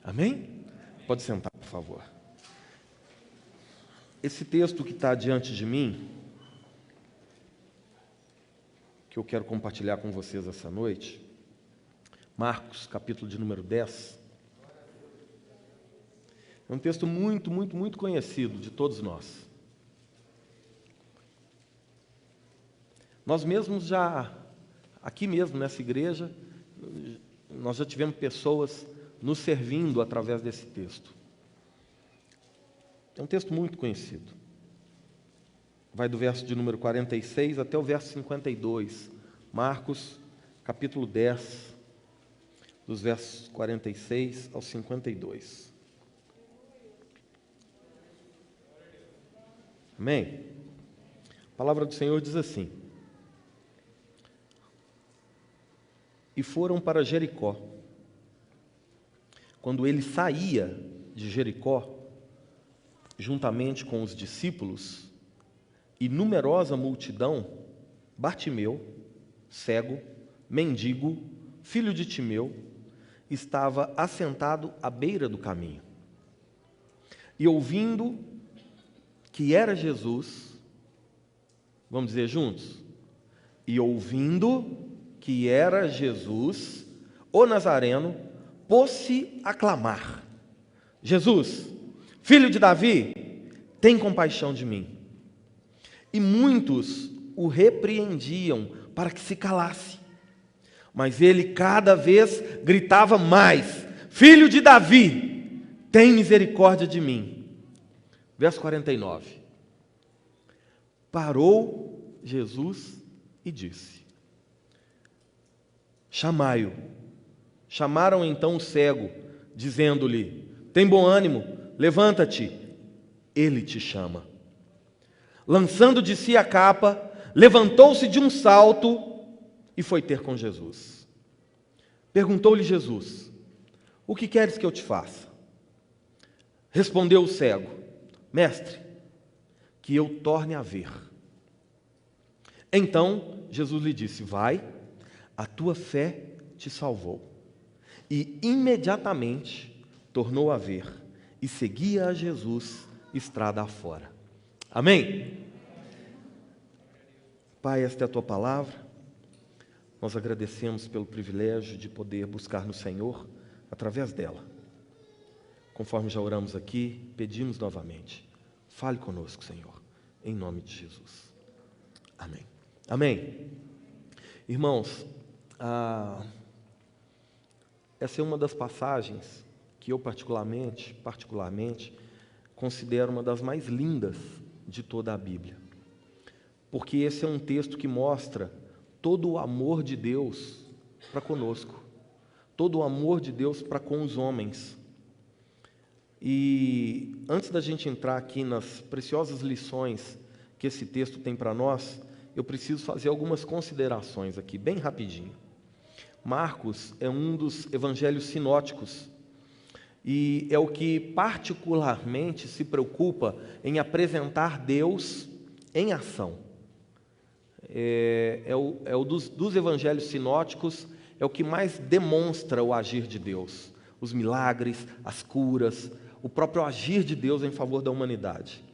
Amém? Pode sentar, por favor. Esse texto que está diante de mim, que eu quero compartilhar com vocês essa noite, Marcos, capítulo de número 10, é um texto muito conhecido de todos nós. Nós mesmos aqui mesmo nessa igreja, nós já tivemos pessoas nos servindo através desse texto. É um texto muito conhecido. Vai do verso de número 46 até o verso 52. Marcos, capítulo 10, dos versos 46 ao 52. Amém? A palavra do Senhor diz assim: E foram para Jericó. Quando ele saía de Jericó, juntamente com os discípulos e numerosa multidão, Bartimeu, cego, mendigo, filho de Timeu, estava assentado à beira do caminho. E ouvindo que era Jesus, vamos dizer juntos? E ouvindo que era Jesus, o Nazareno, pôs-se a clamar: Jesus, filho de Davi, tem compaixão de mim. E muitos o repreendiam para que se calasse. Mas ele cada vez gritava mais: Filho de Davi, tem misericórdia de mim. Verso 49. Parou Jesus e disse: Chamai-o. Chamaram então o cego, dizendo-lhe: Tem bom ânimo, levanta-te, ele te chama. Lançando de si a capa, levantou-se de um salto e foi ter com Jesus. Perguntou-lhe Jesus: O que queres que eu te faça? Respondeu o cego: Mestre, que eu torne a ver. Então Jesus lhe disse: Vai, a tua fé te salvou. E imediatamente tornou a ver e seguia a Jesus estrada afora. Amém? Pai, esta é a tua palavra. Nós agradecemos pelo privilégio de poder buscar no Senhor através dela. Conforme já oramos aqui, pedimos novamente: fale conosco, Senhor, em nome de Jesus. Amém. Amém. Irmãos, essa é uma das passagens que eu particularmente considero uma das mais lindas de toda a Bíblia. Porque esse é um texto que mostra todo o amor de Deus para conosco, todo o amor de Deus para com os homens. E antes da gente entrar aqui nas preciosas lições que esse texto tem para nós, eu preciso fazer algumas considerações aqui, bem rapidinho. Marcos é um dos evangelhos sinóticos e é o que particularmente se preocupa em apresentar Deus em ação. Dos evangelhos sinóticos, é o que mais demonstra o agir de Deus, os milagres, as curas, o próprio agir de Deus em favor da humanidade.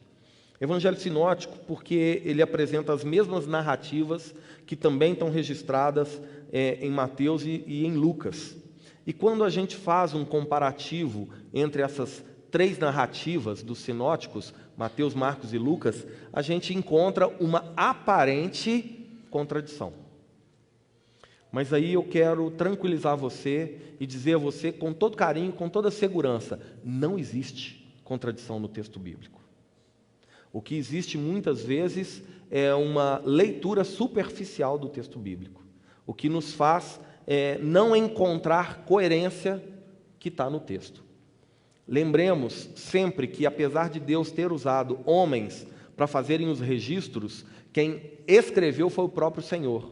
Evangelho sinótico porque ele apresenta as mesmas narrativas que também estão registradas em Mateus e em Lucas. E quando a gente faz um comparativo entre essas três narrativas dos sinóticos, Mateus, Marcos e Lucas, a gente encontra uma aparente contradição. Mas aí eu quero tranquilizar você e dizer a você com todo carinho, com toda segurança: não existe contradição no texto bíblico. O que existe muitas vezes é uma leitura superficial do texto bíblico, o que nos faz não encontrar coerência que está no texto. Lembremos sempre que, apesar de Deus ter usado homens para fazerem os registros, quem escreveu foi o próprio Senhor,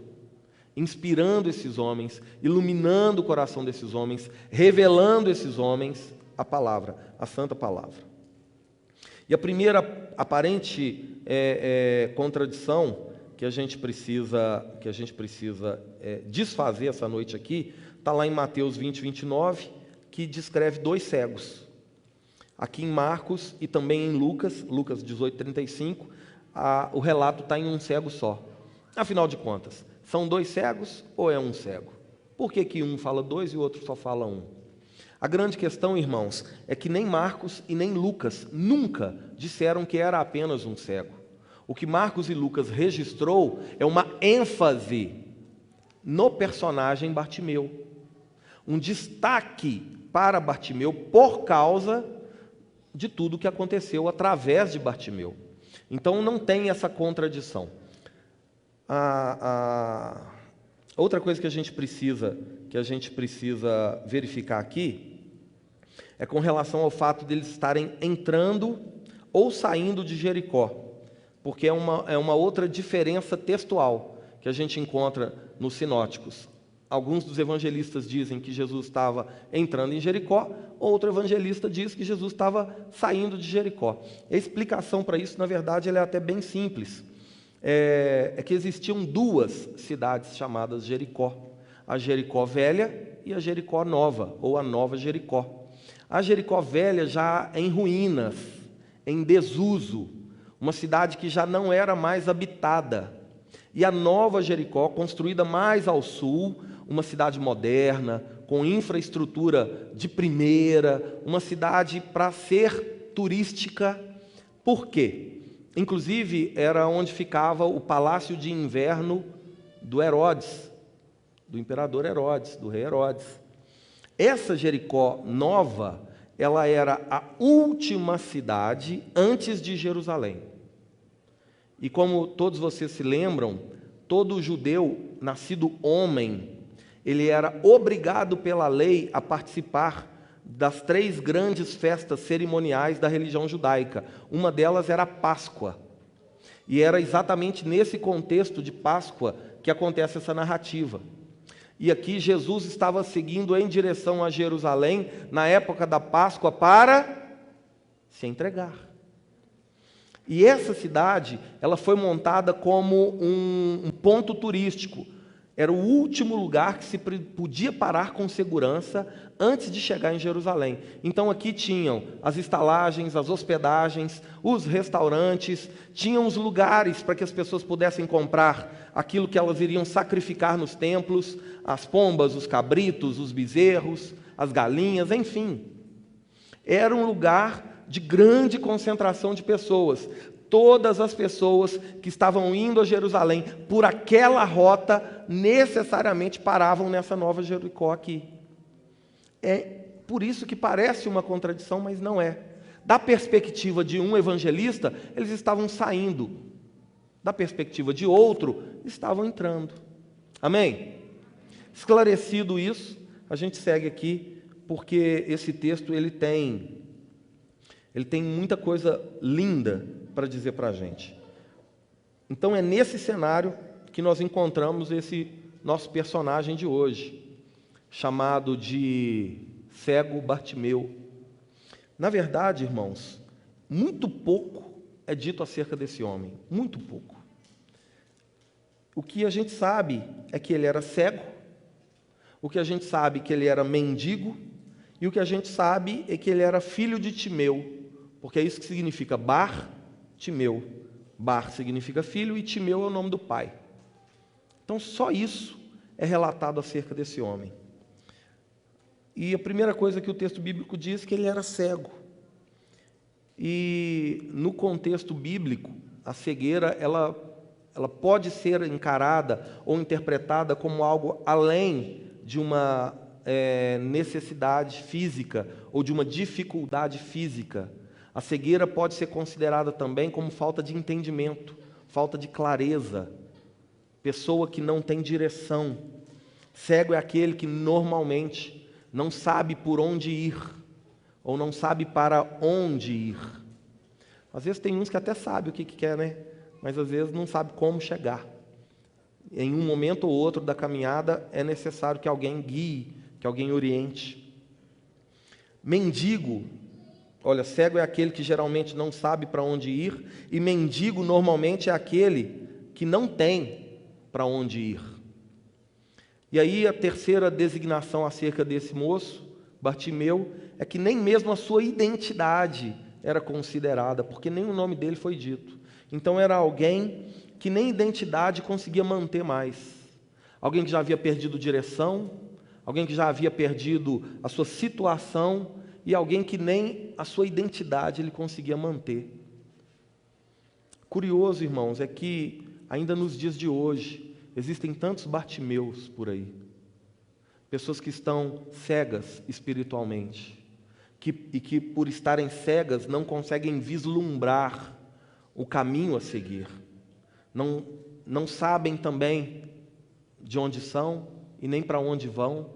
inspirando esses homens, iluminando o coração desses homens, revelando a esses homens a palavra, a santa palavra. E a primeira aparente contradição que a gente precisa desfazer essa noite aqui, está lá em Mateus 20, 29, que que descreve 2 cegos. Aqui em Marcos e também em Lucas 18:35, o relato está em um cego só. Afinal de contas, são 2 cegos ou é um cego? Por que um fala 2 e o outro só fala 1? A grande questão, irmãos, é que nem Marcos e nem Lucas nunca disseram que era apenas um cego. O que Marcos e Lucas registrou é uma ênfase no personagem Bartimeu. Um destaque para Bartimeu por causa de tudo que aconteceu através de Bartimeu. Então não tem essa contradição. Outra coisa que a gente precisa verificar aqui é com relação ao fato de eles estarem entrando ou saindo de Jericó, porque é uma outra diferença textual que a gente encontra nos sinóticos. Alguns dos evangelistas dizem que Jesus estava entrando em Jericó, outro evangelista diz que Jesus estava saindo de Jericó. A explicação para isso, na verdade, ela é até bem simples. É que existiam 2 cidades chamadas Jericó, a Jericó Velha e a Jericó Nova, ou a Nova Jericó. A Jericó Velha já em ruínas, em desuso, uma cidade que já não era mais habitada. E a Nova Jericó, construída mais ao sul, uma cidade moderna, com infraestrutura de primeira, uma cidade para ser turística. Por quê? Inclusive, era onde ficava o palácio de inverno do Herodes, do imperador Herodes, do rei Herodes. Essa Jericó Nova, ela era a última cidade antes de Jerusalém. E como todos vocês se lembram, todo judeu nascido homem, ele era obrigado pela lei a participar das 3 grandes festas cerimoniais da religião judaica. Uma delas era a Páscoa. E era exatamente nesse contexto de Páscoa que acontece essa narrativa. E aqui Jesus estava seguindo em direção a Jerusalém, na época da Páscoa, para se entregar. E essa cidade, ela foi montada como um ponto turístico. Era o último lugar que se podia parar com segurança antes de chegar em Jerusalém. Então aqui tinham as estalagens, as hospedagens, os restaurantes, tinham os lugares para que as pessoas pudessem comprar aquilo que elas iriam sacrificar nos templos, as pombas, os cabritos, os bezerros, as galinhas, enfim. Era um lugar de grande concentração de pessoas. Todas as pessoas que estavam indo a Jerusalém por aquela rota necessariamente paravam nessa Nova Jericó aqui. É por isso que parece uma contradição, mas não é. Da perspectiva de um evangelista, eles estavam saindo. Da perspectiva de outro, estavam entrando. Amém? Esclarecido isso, a gente segue aqui, porque esse texto ele tem muita coisa linda para dizer para a gente. Então é nesse cenário que nós encontramos esse nosso personagem de hoje, chamado de cego Bartimeu. Na verdade, irmãos, muito pouco é dito acerca desse homem, muito pouco. O que a gente sabe é que ele era cego, o que a gente sabe é que ele era mendigo, e o que a gente sabe é que ele era filho de Timeu, porque é isso que significa Bar-Timeu. Bar significa filho e Timeu é o nome do pai. Então só isso é relatado acerca desse homem. E a primeira coisa que o texto bíblico diz é que ele era cego. E no contexto bíblico, a cegueira ela pode ser encarada ou interpretada como algo além de uma necessidade física ou de uma dificuldade física. A cegueira pode ser considerada também como falta de entendimento, falta de clareza, pessoa que não tem direção. Cego é aquele que normalmente não sabe por onde ir, ou não sabe para onde ir. Às vezes tem uns que até sabem o que quer, né? Mas às vezes não sabe como chegar. Em um momento ou outro da caminhada é necessário que alguém guie, que alguém oriente. Mendigo, olha, cego é aquele que geralmente não sabe para onde ir, e mendigo normalmente é aquele que não tem para onde ir. E aí a terceira designação acerca desse moço, Bartimeu é que nem mesmo a sua identidade era considerada, porque nem o nome dele foi dito. Então era alguém que nem identidade conseguia manter mais. Alguém que já havia perdido direção, alguém que já havia perdido a sua situação e alguém que nem a sua identidade ele conseguia manter. Curioso, irmãos, é que ainda nos dias de hoje existem tantos Bartimeus por aí. Pessoas que estão cegas espiritualmente, e que por estarem cegas não conseguem vislumbrar o caminho a seguir. Não sabem também de onde são e nem para onde vão.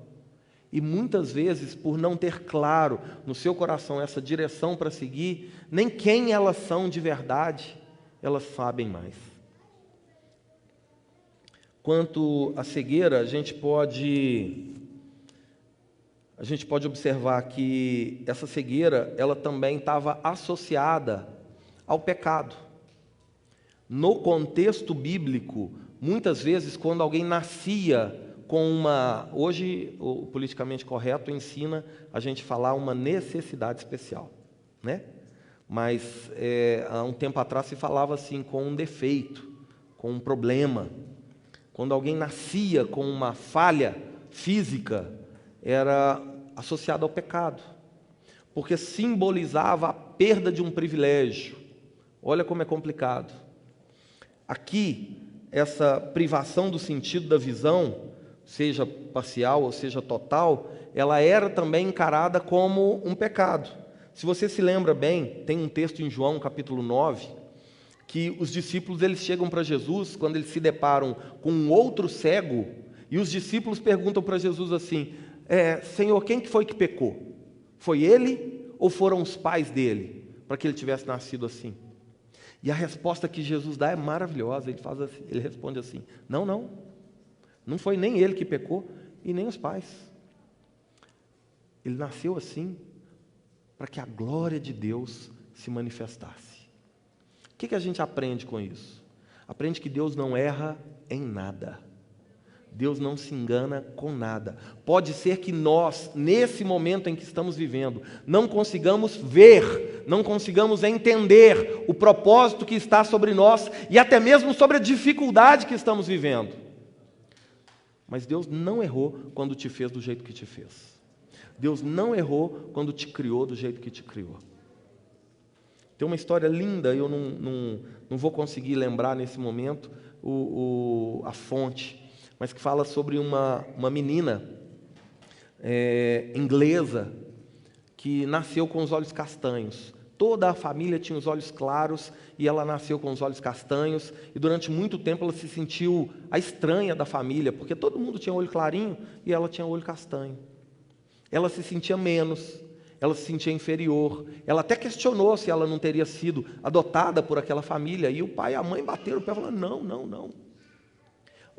E muitas vezes, por não ter claro no seu coração essa direção para seguir, nem quem elas são de verdade, elas sabem mais. Quanto à cegueira, a gente pode observar que essa cegueira, ela também estava associada ao pecado. No contexto bíblico, muitas vezes, quando alguém nascia com uma... Hoje, o politicamente correto ensina a gente falar uma necessidade especial, né? Mas, há um tempo atrás, se falava assim, com um defeito, com um problema. Quando alguém nascia com uma falha física, era associado ao pecado, porque simbolizava a perda de um privilégio. Olha como é complicado. Aqui, essa privação do sentido da visão, seja parcial ou seja total, ela era também encarada como um pecado. Se você se lembra bem, tem um texto em João, capítulo 9, que os discípulos eles chegam para Jesus, quando eles se deparam com um outro cego, e os discípulos perguntam para Jesus assim, Senhor, quem que foi que pecou? Foi ele ou foram os pais dele, para que ele tivesse nascido assim? E a resposta que Jesus dá é maravilhosa, ele responde assim, não foi nem ele que pecou e nem os pais. Ele nasceu assim para que a glória de Deus se manifestasse. O que a gente aprende com isso? Aprende que Deus não erra em nada. Deus não se engana com nada. Pode ser que nós, nesse momento em que estamos vivendo, não consigamos ver, não consigamos entender o propósito que está sobre nós e até mesmo sobre a dificuldade que estamos vivendo. Mas Deus não errou quando te fez do jeito que te fez. Deus não errou quando te criou do jeito que te criou. Tem uma história linda, eu não vou conseguir lembrar nesse momento a fonte, mas que fala sobre uma menina inglesa que nasceu com os olhos castanhos. Toda a família tinha os olhos claros e ela nasceu com os olhos castanhos, e durante muito tempo ela se sentiu a estranha da família, porque todo mundo tinha olho clarinho e ela tinha olho castanho. Ela se sentia menos, ela se sentia inferior, ela até questionou se ela não teria sido adotada por aquela família, e o pai e a mãe bateram o pé e falaram, não.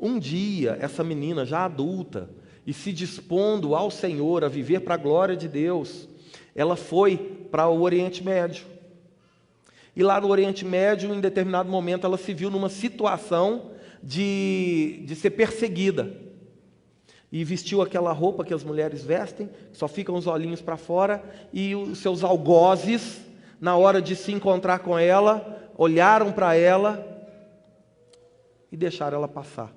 Um dia, essa menina já adulta, e se dispondo ao Senhor, a viver para a glória de Deus, ela foi para o Oriente Médio. E lá no Oriente Médio, em determinado momento, ela se viu numa situação de ser perseguida. E vestiu aquela roupa que as mulheres vestem, só ficam os olhinhos para fora, e os seus algozes, na hora de se encontrar com ela, olharam para ela e deixaram ela passar.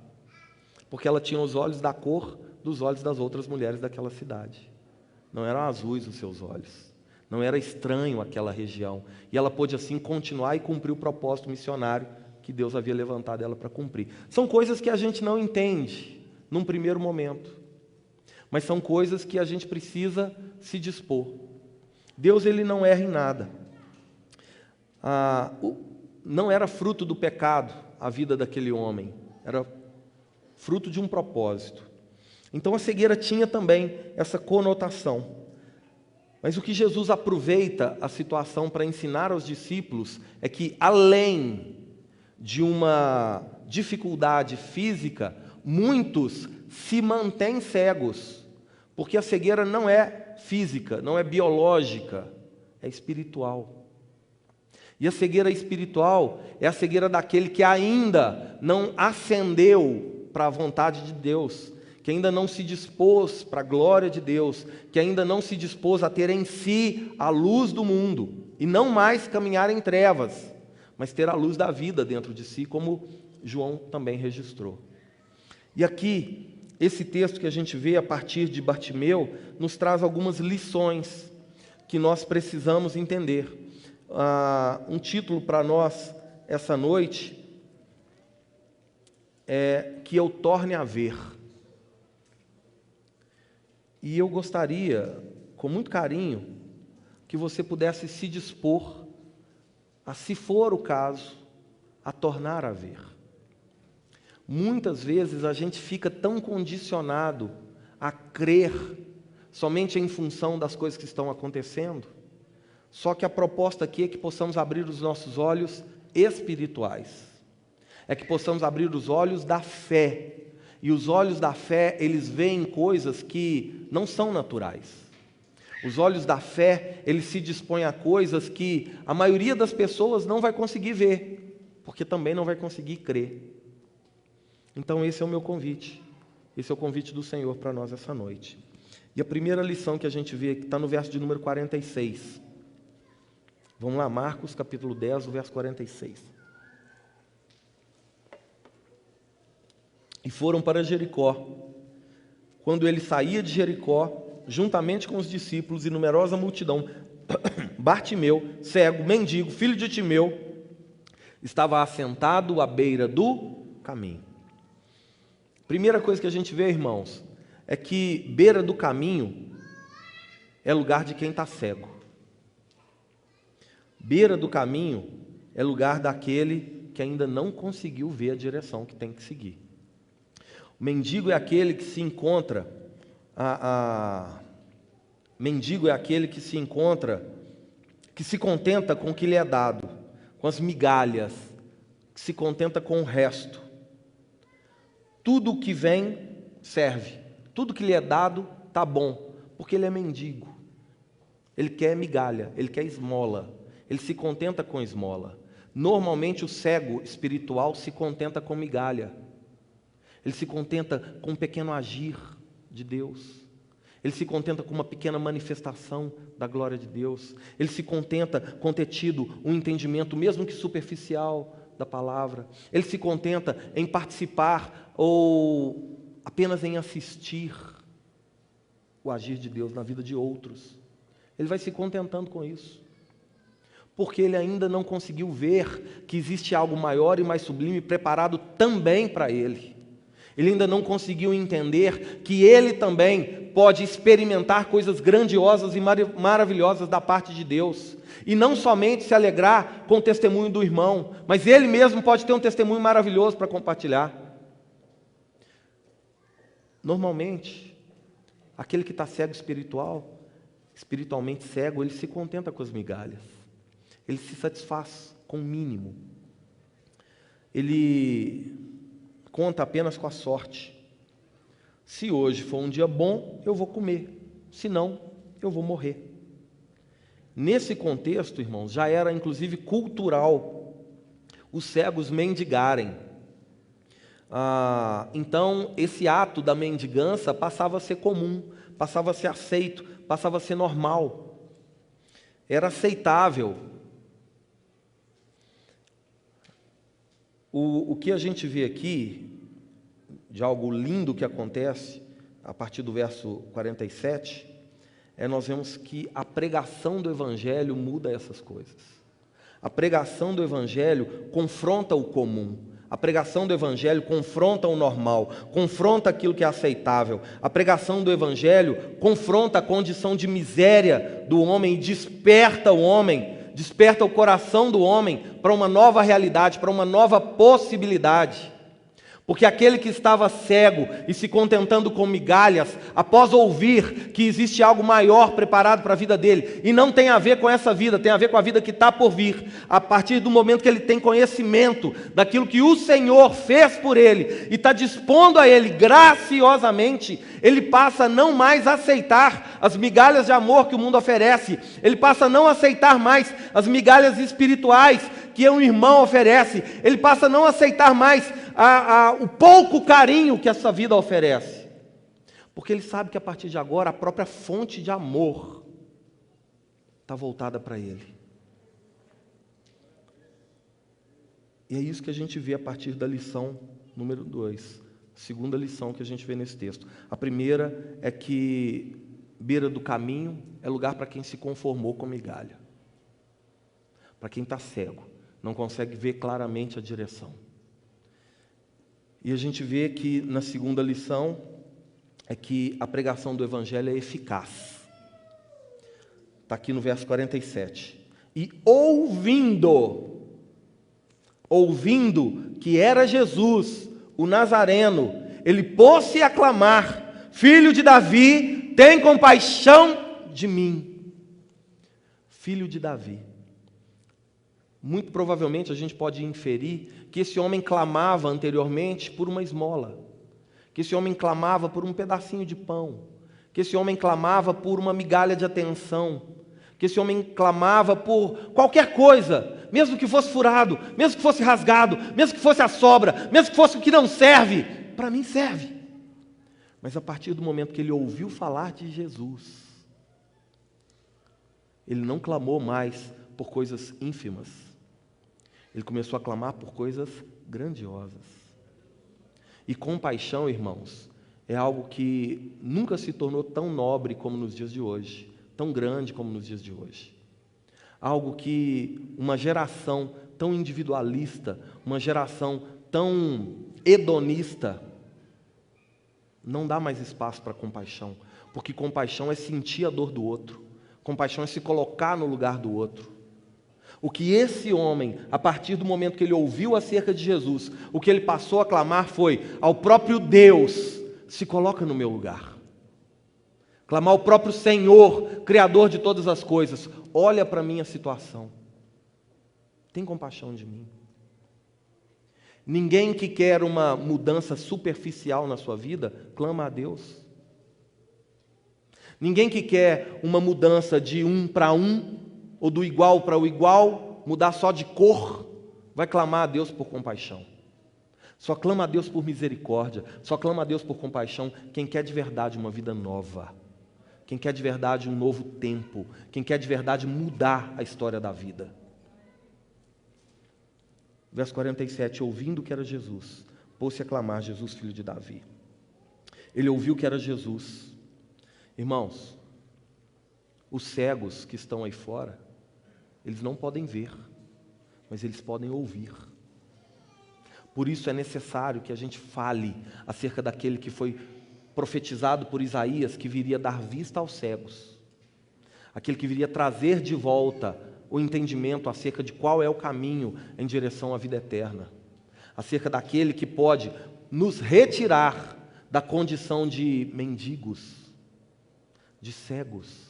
Porque ela tinha os olhos da cor dos olhos das outras mulheres daquela cidade. Não eram azuis os seus olhos. Não era estranho aquela região. E ela pôde assim continuar e cumprir o propósito missionário que Deus havia levantado ela para cumprir. São coisas que a gente não entende num primeiro momento, mas são coisas que a gente precisa se dispor. Deus ele não erra em nada. Não era fruto do pecado a vida daquele homem, era fruto de um propósito. Então a cegueira tinha também essa conotação. Mas o que Jesus aproveita a situação para ensinar aos discípulos é que, além de uma dificuldade física, muitos se mantêm cegos, porque a cegueira não é física, não é biológica, é espiritual. E a cegueira espiritual é a cegueira daquele que ainda não ascendeu para a vontade de Deus, que que ainda não se dispôs para a glória de Deus, que ainda não se dispôs a ter em si a luz do mundo, e não mais caminhar em trevas, mas ter a luz da vida dentro de si, como João também registrou. E aqui, esse texto que a gente vê a partir de Bartimeu, nos traz algumas lições que nós precisamos entender. Um título para nós essa noite é Que eu torne a ver. E eu gostaria, com muito carinho, que você pudesse se dispor a, se for o caso, a tornar a ver. Muitas vezes a gente fica tão condicionado a crer somente em função das coisas que estão acontecendo, só que a proposta aqui é que possamos abrir os nossos olhos espirituais, é que possamos abrir os olhos da fé, e os olhos da fé, eles veem coisas que não são naturais. Os olhos da fé, eles se dispõem a coisas que a maioria das pessoas não vai conseguir ver, porque também não vai conseguir crer. Então esse é o meu convite, esse é o convite do Senhor para nós essa noite. E a primeira lição que a gente vê aqui está no verso de número 46. Vamos lá, Marcos capítulo 10, o verso 46. E foram para Jericó. Quando ele saía de Jericó, juntamente com os discípulos e numerosa multidão, Bartimeu, cego, mendigo, filho de Timeu, estava assentado à beira do caminho. Primeira coisa que a gente vê, irmãos, é que beira do caminho é lugar de quem está cego. Beira do caminho é lugar daquele que ainda não conseguiu ver a direção que tem que seguir. O mendigo é aquele que se encontra, mendigo é aquele que se encontra, que se contenta com o que lhe é dado, com as migalhas, que se contenta com o resto. Tudo o que vem serve, tudo que lhe é dado está bom, porque ele é mendigo. Ele quer migalha, ele quer esmola, ele se contenta com esmola. Normalmente o cego espiritual se contenta com migalha. Ele se contenta com um pequeno agir de Deus. Ele se contenta com uma pequena manifestação da glória de Deus. Ele se contenta com ter tido um entendimento, mesmo que superficial, da palavra. Ele se contenta em participar ou apenas em assistir o agir de Deus na vida de outros. Ele vai se contentando com isso, porque ele ainda não conseguiu ver que existe algo maior e mais sublime preparado também para ele. Ele ainda não conseguiu entender que ele também pode experimentar coisas grandiosas e maravilhosas da parte de Deus. E não somente se alegrar com o testemunho do irmão, mas ele mesmo pode ter um testemunho maravilhoso para compartilhar. Normalmente, aquele que está cego espiritualmente cego, ele se contenta com as migalhas. Ele se satisfaz com o mínimo. Ele conta apenas com a sorte. Se hoje for um dia bom, eu vou comer. Se não, eu vou morrer. Nesse contexto, irmãos, já era inclusive cultural os cegos mendigarem. Então, esse ato da mendigança passava a ser comum, passava a ser aceito, passava a ser normal. Era aceitável. O que a gente vê aqui, de algo lindo que acontece, a partir do verso 47, nós vemos que a pregação do Evangelho muda essas coisas. A pregação do Evangelho confronta o comum. A pregação do Evangelho confronta o normal, confronta aquilo que é aceitável. A pregação do Evangelho confronta a condição de miséria do homem e desperta o homem, desperta o coração do homem para uma nova realidade, para uma nova possibilidade. Porque aquele que estava cego e se contentando com migalhas, após ouvir que existe algo maior preparado para a vida dele, e não tem a ver com essa vida, tem a ver com a vida que está por vir, a partir do momento que ele tem conhecimento daquilo que o Senhor fez por ele, e está dispondo a ele graciosamente, ele passa a não mais aceitar as migalhas de amor que o mundo oferece, ele passa a não aceitar mais as migalhas espirituais que um irmão oferece, ele passa a não aceitar mais o pouco carinho que essa vida oferece. Porque ele sabe que a partir de agora a própria fonte de amor está voltada para ele. E é isso que a gente vê a partir da lição número 2. Segunda lição que a gente vê nesse texto. A primeira é que beira do caminho é lugar para quem se conformou com migalha. Para quem está cego, não consegue ver claramente a direção. E a gente vê que na segunda lição é que a pregação do Evangelho é eficaz. Está aqui no verso 47. E ouvindo que era Jesus, o Nazareno, ele pôs-se a clamar: Filho de Davi, tem compaixão de mim. Filho de Davi. Muito provavelmente a gente pode inferir que esse homem clamava anteriormente por uma esmola, que esse homem clamava por um pedacinho de pão, que esse homem clamava por uma migalha de atenção, que esse homem clamava por qualquer coisa, mesmo que fosse furado, mesmo que fosse rasgado, mesmo que fosse a sobra, mesmo que fosse o que não serve, para mim serve. Mas a partir do momento que ele ouviu falar de Jesus, ele não clamou mais por coisas ínfimas, ele começou a clamar por coisas grandiosas. E compaixão, irmãos, é algo que nunca se tornou tão nobre como nos dias de hoje, tão grande como nos dias de hoje. Algo que uma geração tão individualista, uma geração tão hedonista, não dá mais espaço para compaixão, porque compaixão é sentir a dor do outro, compaixão é se colocar no lugar do outro. O que esse homem, a partir do momento que ele ouviu acerca de Jesus, o que ele passou a clamar foi: ao próprio Deus, se coloca no meu lugar. Clamar ao próprio Senhor, Criador de todas as coisas: olha para a minha situação, tem compaixão de mim. Ninguém que quer uma mudança superficial na sua vida, clama a Deus. Ninguém que quer uma mudança de um para um, ou do igual para o igual, mudar só de cor, vai clamar a Deus por compaixão. Só clama a Deus por misericórdia, só clama a Deus por compaixão quem quer de verdade uma vida nova, quem quer de verdade um novo tempo, quem quer de verdade mudar a história da vida. Verso 47, ouvindo que era Jesus, pôs-se a clamar: Jesus, filho de Davi. Ele ouviu que era Jesus. Irmãos, os cegos que estão aí fora, eles não podem ver, mas eles podem ouvir. Por isso é necessário que a gente fale acerca daquele que foi profetizado por Isaías, que viria dar vista aos cegos, aquele que viria trazer de volta o entendimento acerca de qual é o caminho em direção à vida eterna, acerca daquele que pode nos retirar da condição de mendigos, de cegos,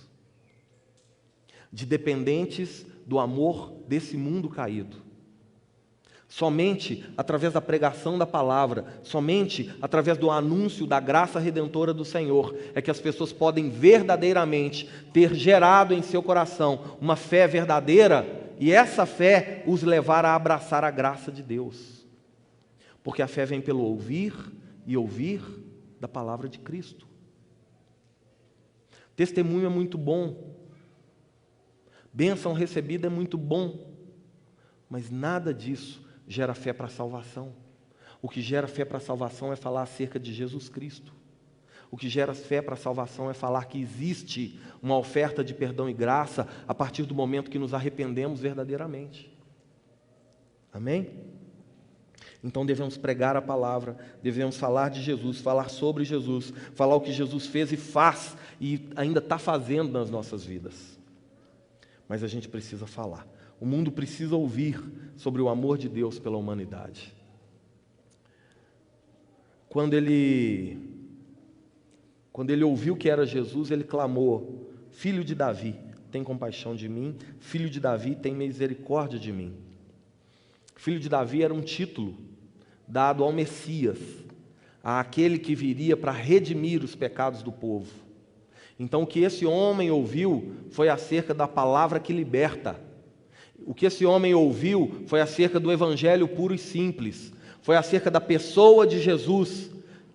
de dependentes do amor desse mundo caído. Somente através da pregação da palavra, somente através do anúncio da graça redentora do Senhor, é que as pessoas podem verdadeiramente ter gerado em seu coração uma fé verdadeira, e essa fé os levar a abraçar a graça de Deus. Porque a fé vem pelo ouvir e ouvir da palavra de Cristo. Testemunho é muito bom, bênção recebida é muito bom, mas nada disso gera fé para a salvação. O que gera fé para a salvação é falar acerca de Jesus Cristo. O que gera fé para a salvação é falar que existe uma oferta de perdão e graça a partir do momento que nos arrependemos verdadeiramente. Amém? Então devemos pregar a palavra, devemos falar de Jesus, falar sobre Jesus, falar o que Jesus fez e faz e ainda está fazendo nas nossas vidas. Mas a gente precisa falar. O mundo precisa ouvir sobre o amor de Deus pela humanidade. Quando ele ouviu que era Jesus, ele clamou: Filho de Davi, tem compaixão de mim. Filho de Davi, tem misericórdia de mim. Filho de Davi era um título dado ao Messias, àquele que viria para redimir os pecados do povo. Então o que esse homem ouviu foi acerca da palavra que liberta. O que esse homem ouviu foi acerca do evangelho puro e simples. Foi acerca da pessoa de Jesus,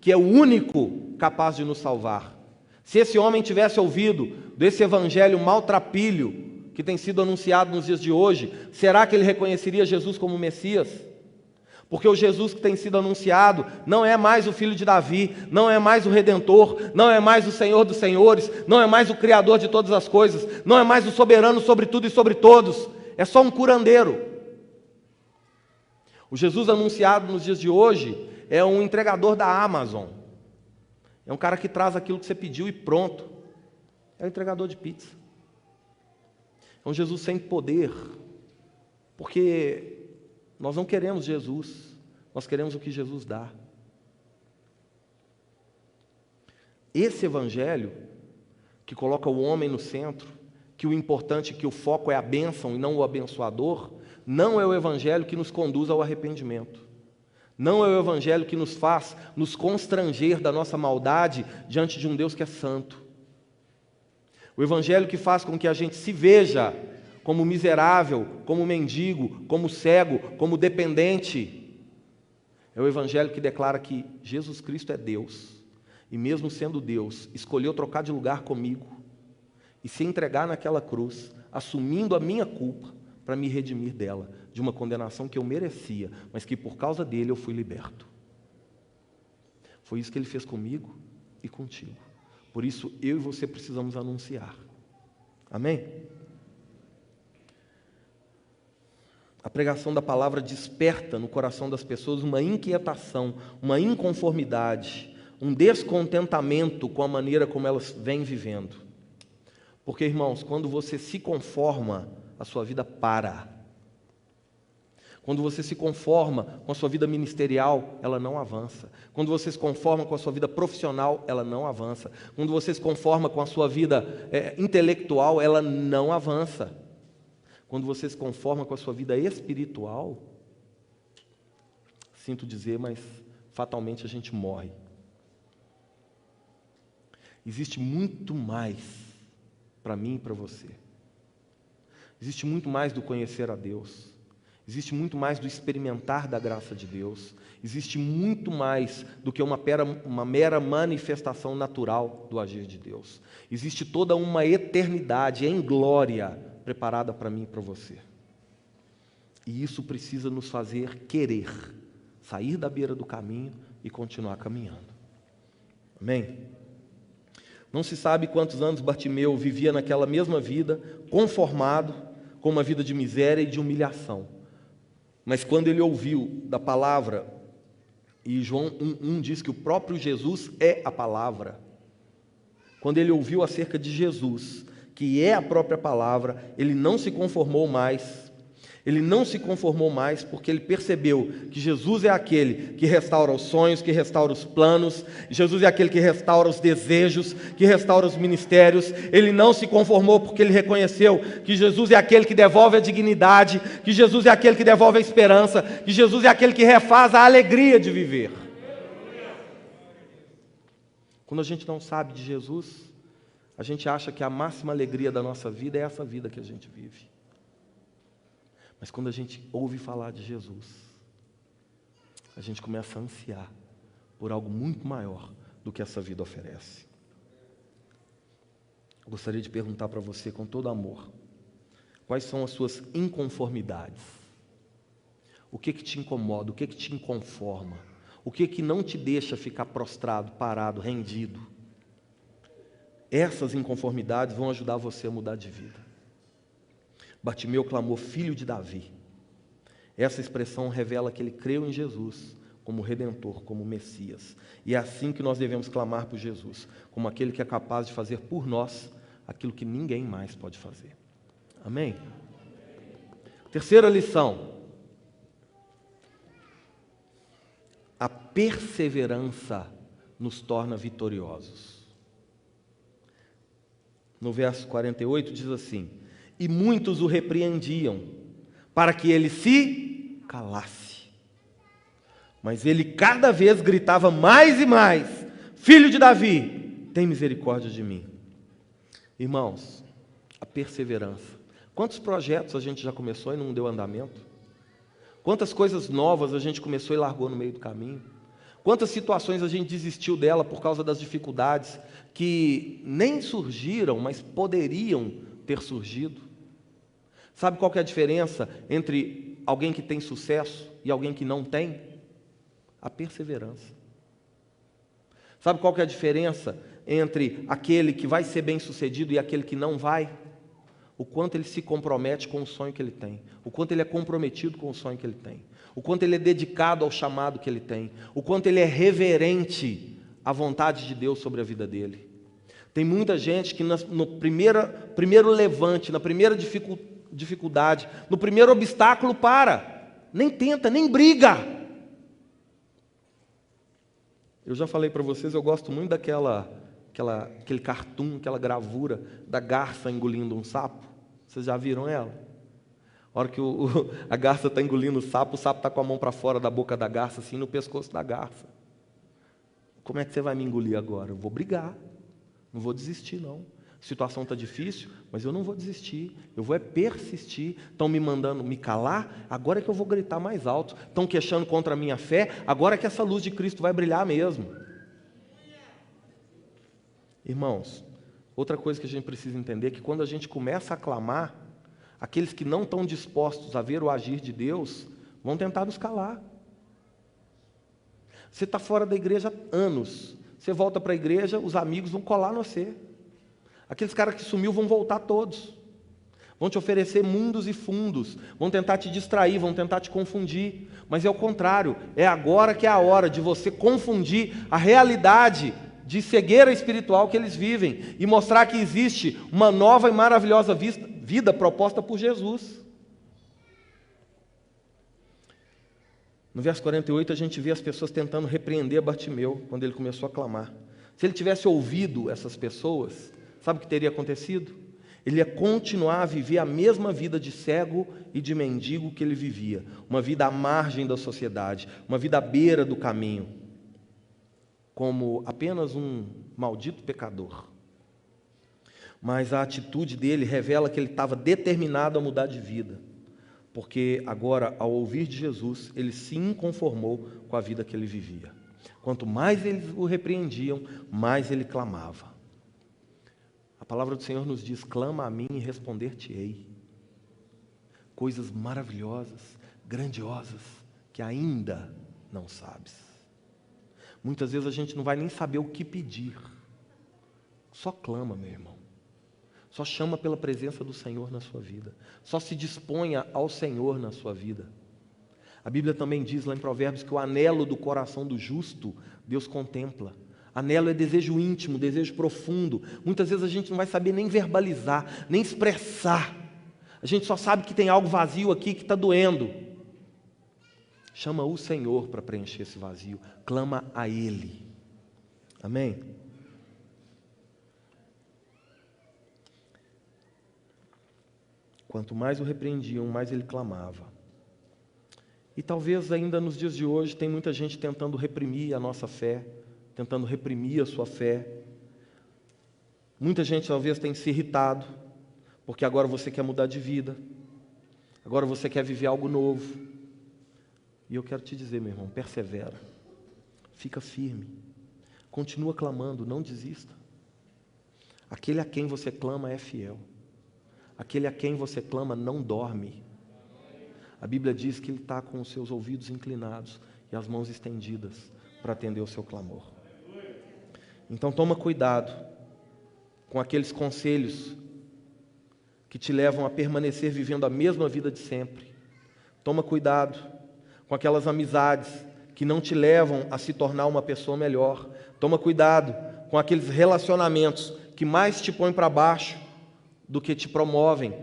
que é o único capaz de nos salvar. Se esse homem tivesse ouvido desse evangelho maltrapilho que tem sido anunciado nos dias de hoje, será que ele reconheceria Jesus como Messias? Porque o Jesus que tem sido anunciado não é mais o filho de Davi, não é mais o Redentor, não é mais o Senhor dos Senhores, não é mais o Criador de todas as coisas, não é mais o soberano sobre tudo e sobre todos, é só um curandeiro. O Jesus anunciado nos dias de hoje é um entregador da Amazon, é um cara que traz aquilo que você pediu e pronto, é um entregador de pizza. É um Jesus sem poder, porque nós não queremos Jesus, nós queremos o que Jesus dá. Esse evangelho, que coloca o homem no centro, que o importante, que o foco é a bênção e não o abençoador, não é o evangelho que nos conduz ao arrependimento. Não é o evangelho que nos faz nos constranger da nossa maldade diante de um Deus que é santo. O evangelho que faz com que a gente se veja como miserável, como mendigo, como cego, como dependente. É o evangelho que declara que Jesus Cristo é Deus, e mesmo sendo Deus, escolheu trocar de lugar comigo, e se entregar naquela cruz, assumindo a minha culpa, para me redimir dela, de uma condenação que eu merecia, mas que por causa dele eu fui liberto. Foi isso que ele fez comigo e contigo. Por isso eu e você precisamos anunciar. Amém? A pregação da palavra desperta no coração das pessoas uma inquietação, uma inconformidade, um descontentamento com a maneira como elas vêm vivendo. Porque, irmãos, quando você se conforma, a sua vida para. Quando você se conforma com a sua vida ministerial, ela não avança. Quando você se conforma com a sua vida profissional, ela não avança. Quando você se conforma com a sua vida intelectual, ela não avança. Quando você se conforma com a sua vida espiritual, sinto dizer, mas fatalmente a gente morre. Existe muito mais para mim e para você. Existe muito mais do conhecer a Deus. Existe muito mais do experimentar da graça de Deus. Existe muito mais do que uma mera manifestação natural do agir de Deus. Existe toda uma eternidade em glória preparada para mim e para você. E isso precisa nos fazer querer sair da beira do caminho e continuar caminhando. Amém? Não se sabe quantos anos Bartimeu vivia naquela mesma vida, conformado com uma vida de miséria e de humilhação. Mas quando ele ouviu da palavra, e João 1:1 diz que o próprio Jesus é a palavra. Quando ele ouviu acerca de Jesus, que é a própria palavra, ele não se conformou mais. Ele não se conformou mais porque ele percebeu que Jesus é aquele que restaura os sonhos, que restaura os planos. Jesus é aquele que restaura os desejos, que restaura os ministérios. Ele não se conformou porque ele reconheceu que Jesus é aquele que devolve a dignidade, que Jesus é aquele que devolve a esperança, que Jesus é aquele que refaz a alegria de viver. Quando a gente não sabe de Jesus, a gente acha que a máxima alegria da nossa vida é essa vida que a gente vive. Mas quando a gente ouve falar de Jesus, a gente começa a ansiar por algo muito maior do que essa vida oferece. Eu gostaria de perguntar para você com todo amor, quais são as suas inconformidades? O que te incomoda? O que te inconforma? O que não te deixa ficar prostrado, parado, rendido? Essas inconformidades vão ajudar você a mudar de vida. Bartimeu clamou, filho de Davi. Essa expressão revela que ele creu em Jesus como Redentor, como Messias. E é assim que nós devemos clamar por Jesus, como aquele que é capaz de fazer por nós aquilo que ninguém mais pode fazer. Amém? Terceira lição. A perseverança nos torna vitoriosos. No verso 48 diz assim: e muitos o repreendiam, para que ele se calasse. Mas ele cada vez gritava mais e mais: filho de Davi, tem misericórdia de mim. Irmãos, a perseverança. Quantos projetos a gente já começou e não deu andamento? Quantas coisas novas a gente começou e largou no meio do caminho? Quantas situações a gente desistiu dela por causa das dificuldades que nem surgiram, mas poderiam ter surgido? Sabe qual que é a diferença entre alguém que tem sucesso e alguém que não tem? A perseverança. Sabe qual que é a diferença entre aquele que vai ser bem-sucedido e aquele que não vai? O quanto ele se compromete com o sonho que ele tem, o quanto ele é comprometido com o sonho que ele tem, o quanto ele é dedicado ao chamado que ele tem, o quanto ele é reverente à vontade de Deus sobre a vida dele. Tem muita gente que no primeiro levante, na primeira dificuldade, no primeiro obstáculo nem tenta, nem briga. Eu já falei para vocês, eu gosto muito aquele cartoon, aquela gravura da garça engolindo um sapo. Vocês já viram ela? A hora que a garça está engolindo o sapo está com a mão para fora da boca da garça, assim, no pescoço da garça. Como é que você vai me engolir agora? Eu vou brigar, não vou desistir não. A situação está difícil, mas eu não vou desistir, eu vou persistir. Estão me mandando me calar, agora é que eu vou gritar mais alto. Estão queixando contra a minha fé, agora é que essa luz de Cristo vai brilhar mesmo. Irmãos, outra coisa que a gente precisa entender é que quando a gente começa a clamar, aqueles que não estão dispostos a ver o agir de Deus, vão tentar nos calar. Você está fora da igreja há anos, você volta para a igreja, os amigos vão colar no você. Aqueles caras que sumiu vão voltar todos. Vão te oferecer mundos e fundos, vão tentar te distrair, vão tentar te confundir. Mas é o contrário, é agora que é a hora de você confundir a realidade de cegueira espiritual que eles vivem e mostrar que existe uma nova e maravilhosa vida proposta por Jesus. No verso 48 a gente vê as pessoas tentando repreender Bartimeu quando ele começou a clamar. Se ele tivesse ouvido essas pessoas, sabe o que teria acontecido? Ele ia continuar a viver a mesma vida de cego e de mendigo que ele vivia, uma vida à margem da sociedade, uma vida à beira do caminho, como apenas um maldito pecador. Mas a atitude dele revela que ele estava determinado a mudar de vida, porque agora, ao ouvir de Jesus, ele se inconformou com a vida que ele vivia. Quanto mais eles o repreendiam, mais ele clamava. A palavra do Senhor nos diz: clama a mim e responder-te-ei. Coisas maravilhosas, grandiosas, que ainda não sabes. Muitas vezes a gente não vai nem saber o que pedir. Só clama, meu irmão. Só chama pela presença do Senhor na sua vida. Só se disponha ao Senhor na sua vida. A Bíblia também diz lá em Provérbios que o anelo do coração do justo, Deus contempla. Anelo é desejo íntimo, desejo profundo. Muitas vezes a gente não vai saber nem verbalizar, nem expressar. A gente só sabe que tem algo vazio aqui que está doendo. Chama o Senhor para preencher esse vazio. Clama a Ele. Amém? Quanto mais o repreendiam, mais ele clamava. E talvez ainda nos dias de hoje tem muita gente tentando reprimir a nossa fé, tentando reprimir a sua fé. Muita gente talvez tenha se irritado, porque agora você quer mudar de vida, agora você quer viver algo novo. E eu quero te dizer, meu irmão, persevera, fica firme, continua clamando, não desista. Aquele a quem você clama é fiel. Aquele a quem você clama não dorme. A Bíblia diz que ele está com os seus ouvidos inclinados e as mãos estendidas para atender o seu clamor. Então toma cuidado com aqueles conselhos que te levam a permanecer vivendo a mesma vida de sempre. Toma cuidado com aquelas amizades que não te levam a se tornar uma pessoa melhor. Toma cuidado com aqueles relacionamentos que mais te põem para baixo do que te promovem.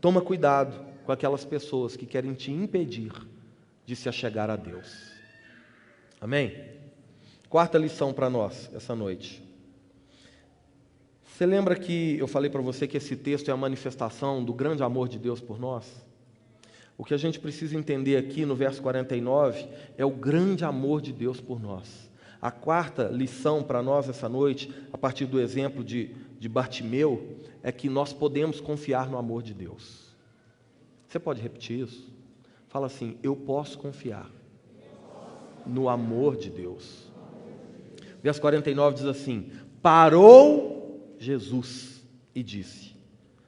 Toma cuidado com aquelas pessoas que querem te impedir de se achegar a Deus. Amém? Quarta lição para nós essa noite. Você lembra que eu falei para você que esse texto é a manifestação do grande amor de Deus por nós? O que a gente precisa entender aqui no verso 49 é o grande amor de Deus por nós. A quarta lição para nós essa noite, a partir do exemplo de Bartimeu, é que nós podemos confiar no amor de Deus. Você pode repetir isso? Fala assim: eu posso confiar no amor de Deus. Verso 49 diz assim: parou Jesus e disse: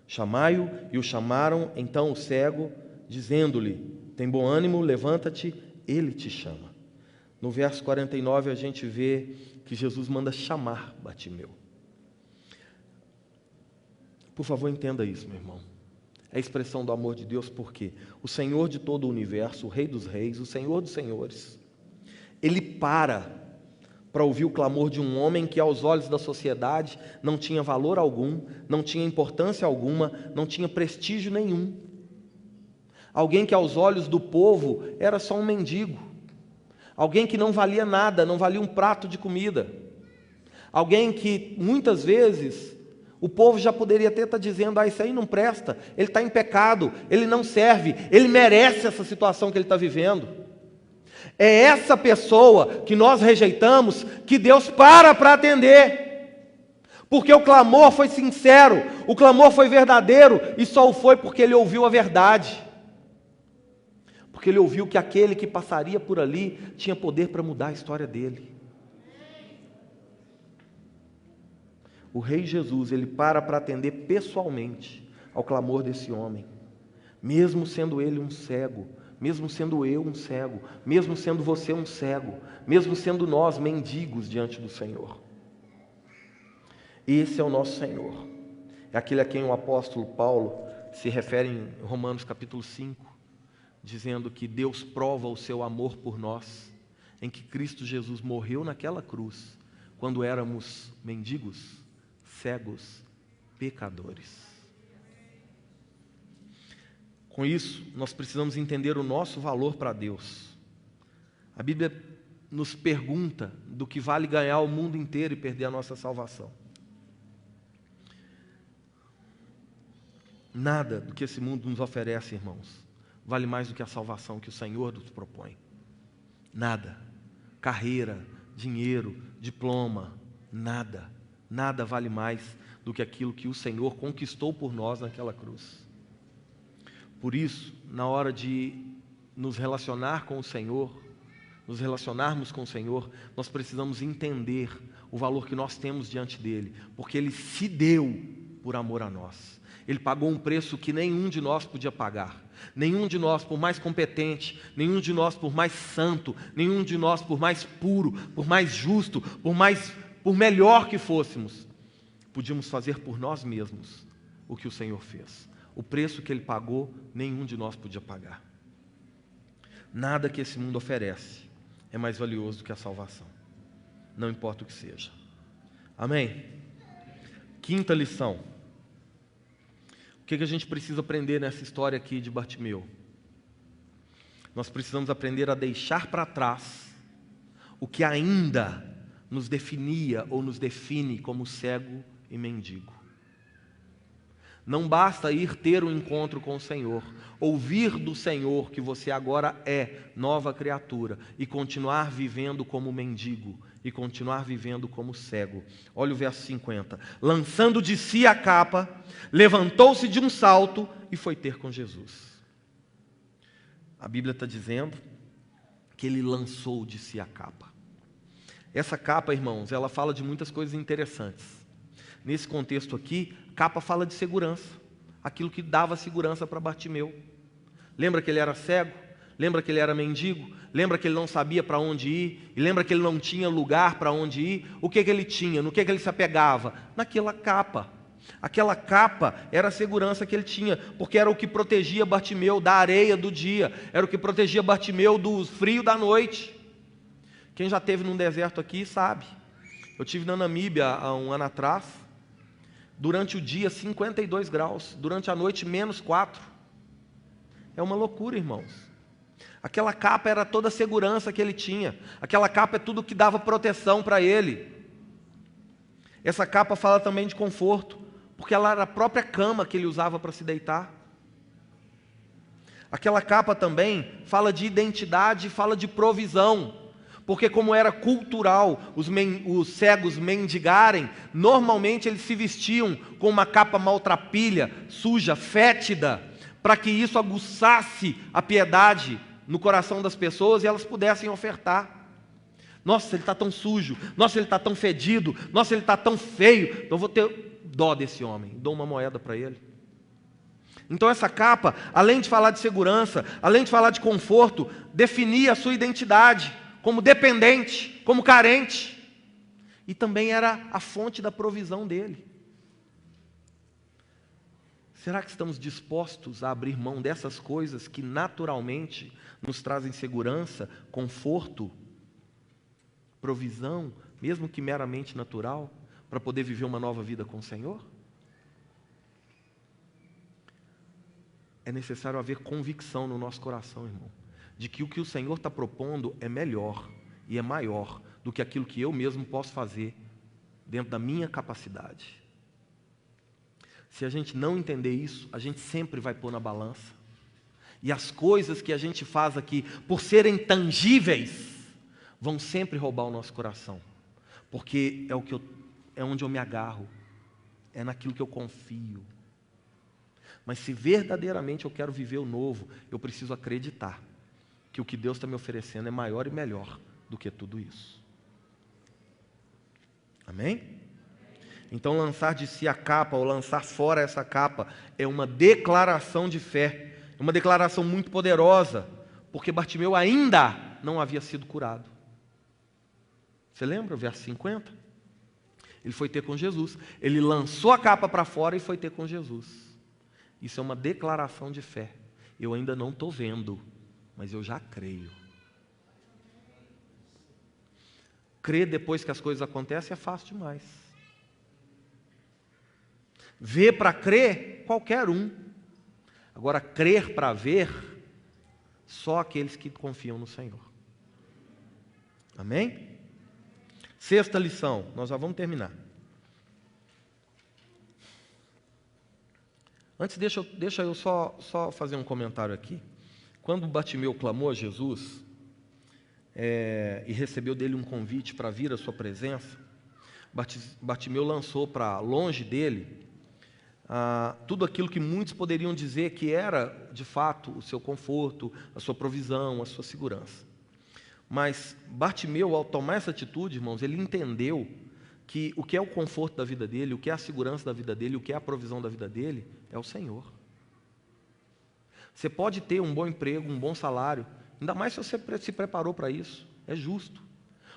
chamai-o. E o chamaram então o cego, dizendo-lhe: tem bom ânimo, levanta-te, ele te chama. No verso 49 a gente vê que Jesus manda chamar Bartimeu. Por favor, entenda isso, meu irmão. É a expressão do amor de Deus, porque o Senhor de todo o universo, o Rei dos Reis, o Senhor dos Senhores, Ele para ouvir o clamor de um homem que aos olhos da sociedade não tinha valor algum, não tinha importância alguma, não tinha prestígio nenhum. Alguém que aos olhos do povo era só um mendigo. Alguém que não valia nada, não valia um prato de comida. Alguém que muitas vezes o povo já poderia até estar dizendo: isso aí não presta, ele está em pecado, ele não serve, ele merece essa situação que ele está vivendo. É essa pessoa que nós rejeitamos que Deus para atender, porque o clamor foi sincero, o clamor foi verdadeiro, e só o foi porque ele ouviu a verdade, porque ele ouviu que aquele que passaria por ali tinha poder para mudar a história dele. O Rei Jesus, ele para atender pessoalmente ao clamor desse homem, mesmo sendo ele um cego, mesmo sendo eu um cego, mesmo sendo você um cego, mesmo sendo nós mendigos diante do Senhor. Esse é o nosso Senhor, é aquele a quem o apóstolo Paulo se refere em Romanos capítulo 5, dizendo que Deus prova o seu amor por nós, em que Cristo Jesus morreu naquela cruz, quando éramos mendigos, cegos, pecadores. Com isso, nós precisamos entender o nosso valor para Deus. A Bíblia nos pergunta do que vale ganhar o mundo inteiro e perder a nossa salvação. Nada do que esse mundo nos oferece, irmãos, vale mais do que a salvação que o Senhor nos propõe. Nada. Carreira, dinheiro, diploma, nada. Nada vale mais do que aquilo que o Senhor conquistou por nós naquela cruz. Por isso, na hora de nos relacionar com o Senhor, nos relacionarmos com o Senhor, nós precisamos entender o valor que nós temos diante dEle, porque Ele se deu por amor a nós. Ele pagou um preço que nenhum de nós podia pagar. Nenhum de nós, por mais competente, nenhum de nós, por mais santo, nenhum de nós, por mais puro, por mais justo, por melhor que fôssemos, podíamos fazer por nós mesmos o que o Senhor fez. O preço que Ele pagou, nenhum de nós podia pagar. Nada que esse mundo oferece é mais valioso do que a salvação, não importa o que seja. Amém? Quinta lição. O que a gente precisa aprender nessa história aqui de Bartimeu? Nós precisamos aprender a deixar para trás o que ainda nos definia ou nos define como cego e mendigo. Não basta ir ter um encontro com o Senhor, ouvir do Senhor que você agora é nova criatura e continuar vivendo como mendigo e continuar vivendo como cego. Olha o verso 50. Lançando de si a capa, levantou-se de um salto e foi ter com Jesus. A Bíblia está dizendo que ele lançou de si a capa. Essa capa, irmãos, ela fala de muitas coisas interessantes. Nesse contexto aqui, capa fala de segurança, aquilo que dava segurança para Bartimeu. Lembra que ele era cego? Lembra que ele era mendigo? Lembra que ele não sabia para onde ir? E lembra que ele não tinha lugar para onde ir? O que ele tinha? No que ele se apegava? Naquela capa. Aquela capa era a segurança que ele tinha, porque era o que protegia Bartimeu da areia do dia, era o que protegia Bartimeu do frio da noite. Quem já esteve num deserto aqui sabe. Eu estive na Namíbia há um ano atrás. Durante o dia, 52 graus. Durante a noite, -4. É uma loucura, irmãos. Aquela capa era toda a segurança que ele tinha. Aquela capa é tudo que dava proteção para ele. Essa capa fala também de conforto, porque ela era a própria cama que ele usava para se deitar. Aquela capa também fala de identidade, fala de provisão. Porque como era cultural os cegos mendigarem, normalmente eles se vestiam com uma capa maltrapilha, suja, fétida, para que isso aguçasse a piedade no coração das pessoas e elas pudessem ofertar. Nossa, ele está tão sujo. Nossa, ele está tão fedido. Nossa, ele está tão feio. Então eu vou ter dó desse homem. Dou uma moeda para ele. Então essa capa, além de falar de segurança, além de falar de conforto, definia a sua identidade como dependente, como carente. E também era a fonte da provisão dele. Será que estamos dispostos a abrir mão dessas coisas que naturalmente nos trazem segurança, conforto, provisão, mesmo que meramente natural, para poder viver uma nova vida com o Senhor? É necessário haver convicção no nosso coração, irmão, de que o que o Senhor está propondo é melhor e é maior do que aquilo que eu mesmo posso fazer dentro da minha capacidade. Se a gente não entender isso, a gente sempre vai pôr na balança. E as coisas que a gente faz aqui, por serem tangíveis, vão sempre roubar o nosso coração. Porque é onde eu me agarro, é naquilo que eu confio. Mas se verdadeiramente eu quero viver o novo, eu preciso acreditar que o que Deus está me oferecendo é maior e melhor do que tudo isso. Amém? Então lançar de si a capa, ou lançar fora essa capa, é uma declaração de fé, é uma declaração muito poderosa, porque Bartimeu ainda não havia sido curado. Você lembra o verso 50? Ele foi ter com Jesus, ele lançou a capa para fora e foi ter com Jesus. Isso é uma declaração de fé. Eu ainda não estou vendo, mas eu já creio. Crer depois que as coisas acontecem é fácil demais. Ver para crer, qualquer um. Agora, crer para ver, só aqueles que confiam no Senhor. Amém? Sexta lição, nós já vamos terminar. Antes, deixa eu só fazer um comentário aqui. Quando Bartimeu clamou a Jesus, e recebeu dele um convite para vir à sua presença, Bartimeu lançou para longe dele tudo aquilo que muitos poderiam dizer que era, de fato, o seu conforto, a sua provisão, a sua segurança. Mas Bartimeu, ao tomar essa atitude, irmãos, ele entendeu que o que é o conforto da vida dele, o que é a segurança da vida dele, o que é a provisão da vida dele, é o Senhor. Você pode ter um bom emprego, um bom salário, ainda mais se você se preparou para isso, é justo.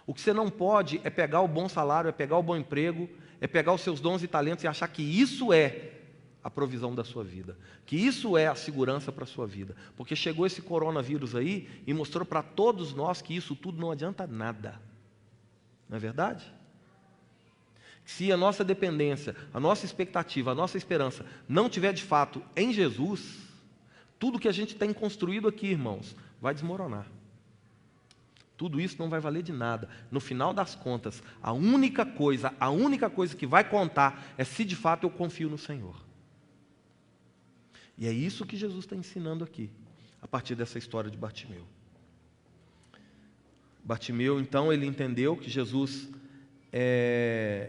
O que você não pode é pegar o bom salário, é pegar o bom emprego, é pegar os seus dons e talentos e achar que isso é a provisão da sua vida, que isso é a segurança para a sua vida. Porque chegou esse coronavírus aí e mostrou para todos nós que isso tudo não adianta nada. Não é verdade? Se a nossa dependência, a nossa expectativa, a nossa esperança não tiver de fato em Jesus, tudo que a gente tem construído aqui, irmãos, vai desmoronar. Tudo isso não vai valer de nada. No final das contas, a única coisa que vai contar é se de fato eu confio no Senhor. E é isso que Jesus está ensinando aqui, a partir dessa história de Bartimeu. Bartimeu, então, ele entendeu que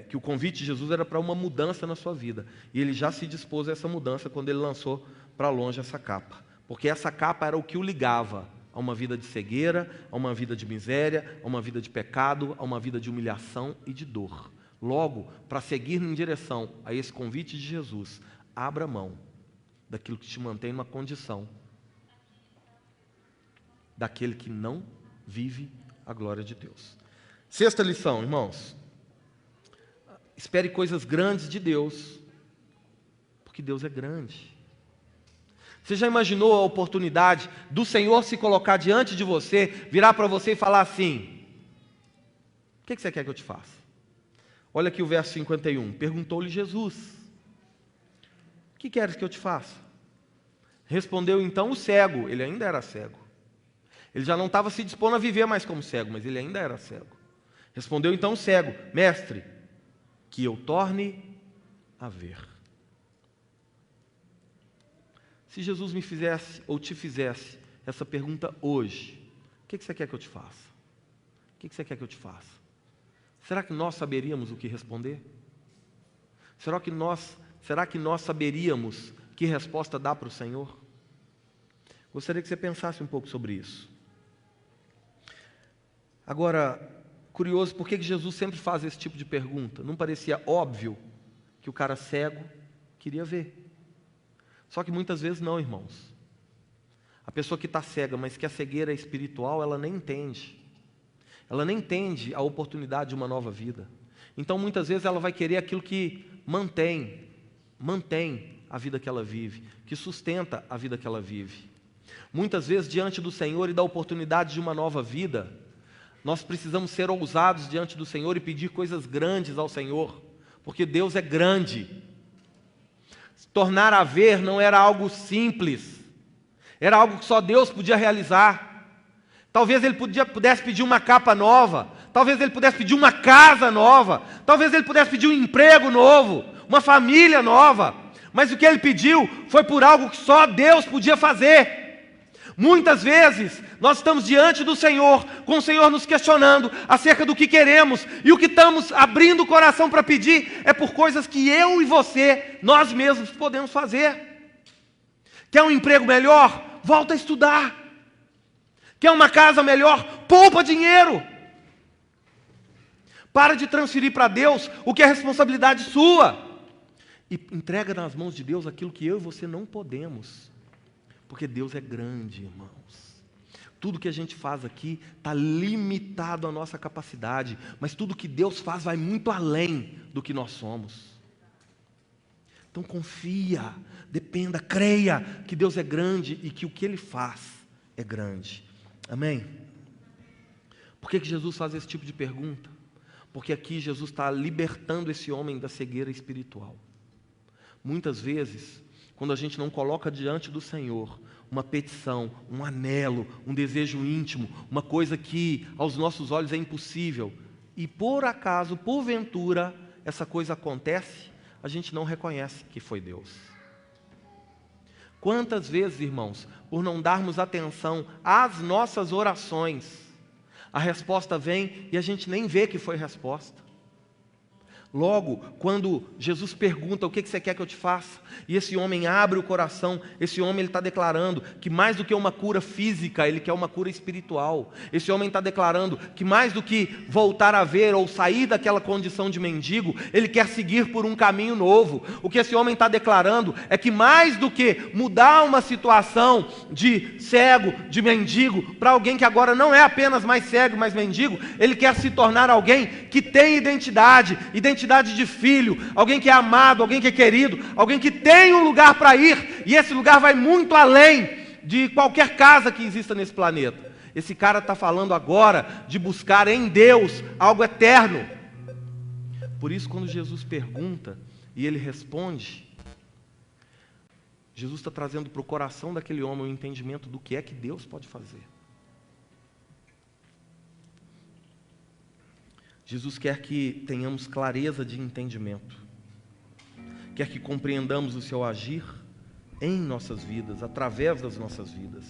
que o convite de Jesus era para uma mudança na sua vida. E ele já se dispôs a essa mudança quando ele lançou para longe essa capa. Porque essa capa era o que o ligava a uma vida de cegueira, a uma vida de miséria, a uma vida de pecado, a uma vida de humilhação e de dor. Logo, para seguir em direção a esse convite de Jesus, abra mão daquilo que te mantém numa condição daquele que não vive a glória de Deus. Sexta lição, irmãos. Espere coisas grandes de Deus, porque Deus é grande. Você já imaginou a oportunidade do Senhor se colocar diante de você, virar para você e falar assim: o que você quer que eu te faça? Olha aqui o verso 51. Perguntou-lhe Jesus: o que queres que eu te faça? Respondeu então o cego. Ele ainda era cego. Ele já não estava se dispondo a viver mais como cego, mas ele ainda era cego. Respondeu então o cego: mestre, que eu torne a ver. Se Jesus me fizesse ou te fizesse essa pergunta hoje, o que você quer que eu te faça? O que você quer que eu te faça? Será que nós saberíamos o que responder? Será que nós saberíamos que resposta dar para o Senhor? Gostaria que você pensasse um pouco sobre isso. Agora, Curioso, por que Jesus sempre faz esse tipo de pergunta? Não parecia óbvio que o cara cego queria ver? Só que muitas vezes não, irmãos. A pessoa que está cega, mas que a cegueira é espiritual, ela nem entende. Ela nem entende a oportunidade de uma nova vida. Então, muitas vezes, ela vai querer aquilo que mantém a vida que ela vive, que sustenta a vida que ela vive. Muitas vezes, diante do Senhor e da oportunidade de uma nova vida, nós precisamos ser ousados diante do Senhor e pedir coisas grandes ao Senhor, porque Deus é grande. Tornar a ver não era algo simples, era algo que só Deus podia realizar. Talvez ele pudesse pedir uma capa nova, talvez ele pudesse pedir uma casa nova, talvez ele pudesse pedir um emprego novo, uma família nova, mas o que ele pediu foi por algo que só Deus podia fazer. Muitas vezes nós estamos diante do Senhor, com o Senhor nos questionando acerca do que queremos, e o que estamos abrindo o coração para pedir é por coisas que eu e você, nós mesmos podemos fazer. Quer um emprego melhor? Volta a estudar. Quer uma casa melhor? Poupa dinheiro. Para de transferir para Deus o que é responsabilidade sua, e entrega nas mãos de Deus aquilo que eu e você não podemos. Porque Deus é grande, irmãos. Tudo que a gente faz aqui está limitado à nossa capacidade, mas tudo que Deus faz vai muito além do que nós somos. Então confia, dependa, creia que Deus é grande e que o que Ele faz é grande. Amém? Por que Jesus faz esse tipo de pergunta? Porque aqui Jesus está libertando esse homem da cegueira espiritual. Muitas vezes, quando a gente não coloca diante do Senhor uma petição, um anelo, um desejo íntimo, uma coisa que aos nossos olhos é impossível, e por acaso, porventura, essa coisa acontece, a gente não reconhece que foi Deus. Quantas vezes, irmãos, por não darmos atenção às nossas orações, a resposta vem e a gente nem vê que foi resposta. Logo, quando Jesus pergunta, o que você quer que eu te faça? E esse homem abre o coração, esse homem está declarando que mais do que uma cura física, ele quer uma cura espiritual. Esse homem está declarando que mais do que voltar a ver ou sair daquela condição de mendigo, ele quer seguir por um caminho novo. O que esse homem está declarando é que mais do que mudar uma situação de cego, de mendigo, para alguém que agora não é apenas mais cego, mais mendigo, ele quer se tornar alguém que tem identidade de filho, alguém que é amado, alguém que é querido, alguém que tem um lugar para ir, e esse lugar vai muito além de qualquer casa que exista nesse planeta. Esse cara está falando agora de buscar em Deus algo eterno. Por isso, quando Jesus pergunta e ele responde, Jesus está trazendo para o coração daquele homem o entendimento do que é que Deus pode fazer. Jesus quer que tenhamos clareza de entendimento, quer que compreendamos o seu agir em nossas vidas, através das nossas vidas,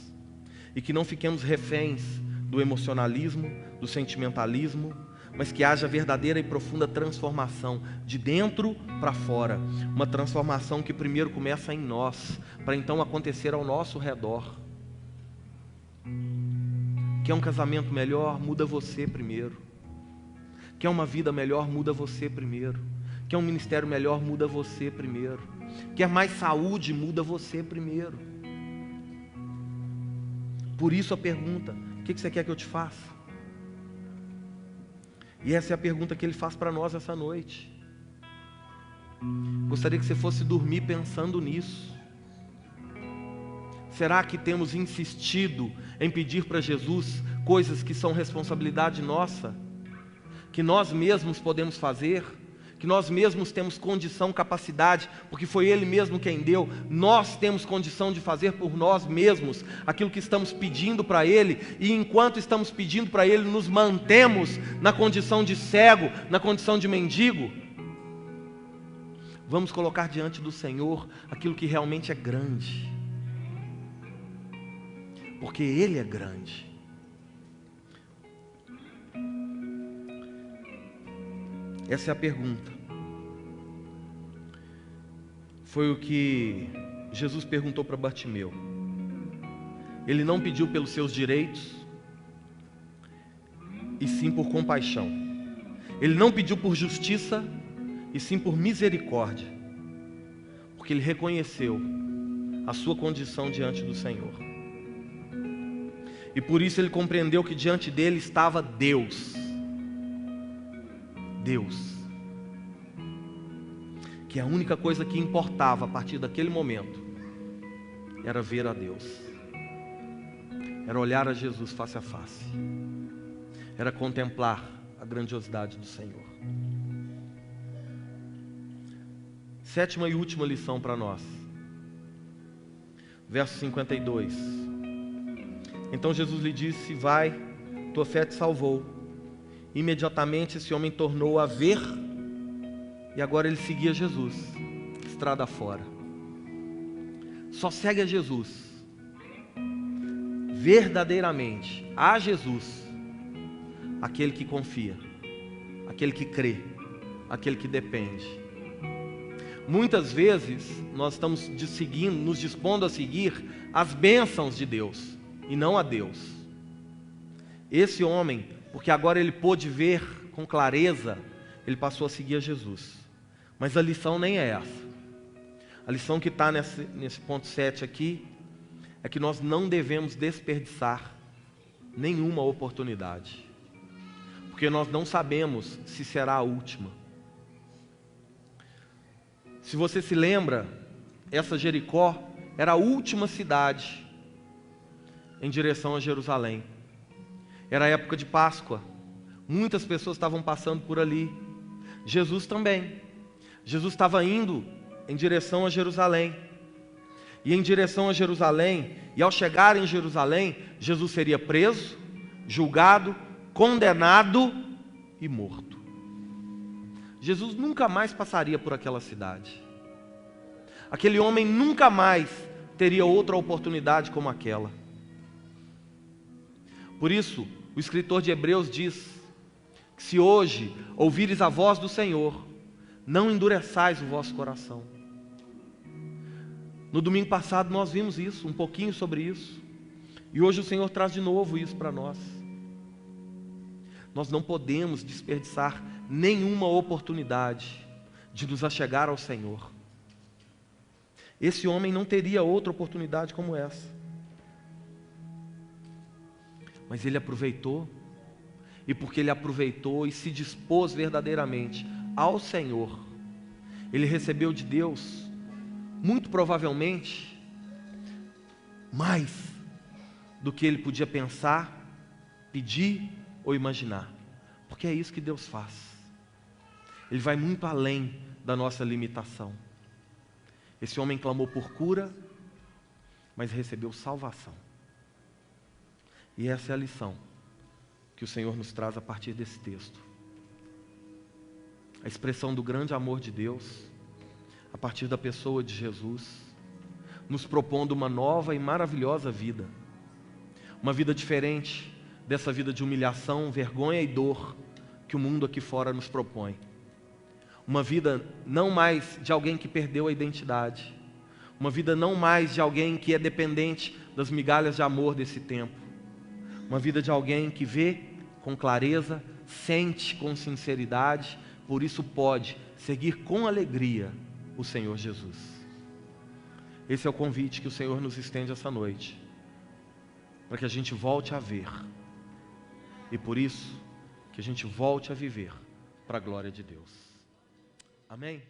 e que não fiquemos reféns do emocionalismo, do sentimentalismo, mas que haja verdadeira e profunda transformação de dentro para fora, uma transformação que primeiro começa em nós, para então acontecer ao nosso redor. Quer um casamento melhor? Muda você primeiro. Quer uma vida melhor? Muda você primeiro. Quer um ministério melhor? Muda você primeiro. Quer mais saúde? Muda você primeiro. Por isso a pergunta, o que você quer que eu te faça? E essa é a pergunta que ele faz para nós essa noite. Gostaria que você fosse dormir pensando nisso. Será que temos insistido em pedir para Jesus coisas que são responsabilidade nossa? Que nós mesmos podemos fazer, que nós mesmos temos condição, capacidade, porque foi Ele mesmo quem deu. Nós temos condição de fazer por nós mesmos aquilo que estamos pedindo para Ele, e enquanto estamos pedindo para Ele, nos mantemos na condição de cego, na condição de mendigo. Vamos colocar diante do Senhor aquilo que realmente é grande, porque Ele é grande. Essa é a pergunta. Foi o que Jesus perguntou para Bartimeu. Ele não pediu pelos seus direitos, e sim por compaixão. Ele não pediu por justiça, e sim por misericórdia, porque ele reconheceu a sua condição diante do Senhor. E por isso ele compreendeu que diante dele estava Deus. Deus. Que a única coisa que importava a partir daquele momento era ver a Deus. Era olhar a Jesus face a face. Era contemplar a grandiosidade do Senhor. Sétima e última lição para nós. Verso 52. Então Jesus lhe disse: vai, tua fé te salvou. Imediatamente esse homem tornou a ver, e agora ele seguia Jesus, estrada fora. Só segue a Jesus, verdadeiramente, a Jesus, aquele que confia, aquele que crê, aquele que depende. Muitas vezes nós estamos nos dispondo a seguir as bênçãos de Deus e não a Deus. Esse homem, porque agora ele pôde ver com clareza, ele passou a seguir a Jesus. Mas a lição nem é essa. A lição que está nesse ponto 7 aqui é que nós não devemos desperdiçar nenhuma oportunidade, porque nós não sabemos se será a última. Se você se lembra, essa Jericó era a última cidade em direção a Jerusalém. Era a época de Páscoa. Muitas pessoas estavam passando por ali. Jesus também. Jesus estava indo em direção a Jerusalém. E em direção a Jerusalém, e ao chegar em Jerusalém, Jesus seria preso, julgado, condenado e morto. Jesus nunca mais passaria por aquela cidade. Aquele homem nunca mais teria outra oportunidade como aquela. Por isso, o escritor de Hebreus diz que se hoje ouvires a voz do Senhor, não endureçais o vosso coração. No domingo passado nós vimos isso, um pouquinho sobre isso. E hoje o Senhor traz de novo isso para nós. Nós não podemos desperdiçar nenhuma oportunidade de nos achegar ao Senhor. Esse homem não teria outra oportunidade como essa. Mas ele aproveitou, e porque ele aproveitou e se dispôs verdadeiramente ao Senhor, ele recebeu de Deus, muito provavelmente, mais do que ele podia pensar, pedir ou imaginar. Porque é isso que Deus faz. Ele vai muito além da nossa limitação. Esse homem clamou por cura, mas recebeu salvação. E essa é a lição que o Senhor nos traz a partir desse texto. A expressão do grande amor de Deus, a partir da pessoa de Jesus, nos propondo uma nova e maravilhosa vida. Uma vida diferente dessa vida de humilhação, vergonha e dor que o mundo aqui fora nos propõe. Uma vida não mais de alguém que perdeu a identidade. Uma vida não mais de alguém que é dependente das migalhas de amor desse tempo. Uma vida de alguém que vê com clareza, sente com sinceridade, por isso pode seguir com alegria o Senhor Jesus. Esse é o convite que o Senhor nos estende essa noite, para que a gente volte a ver, e por isso, que a gente volte a viver para a glória de Deus. Amém?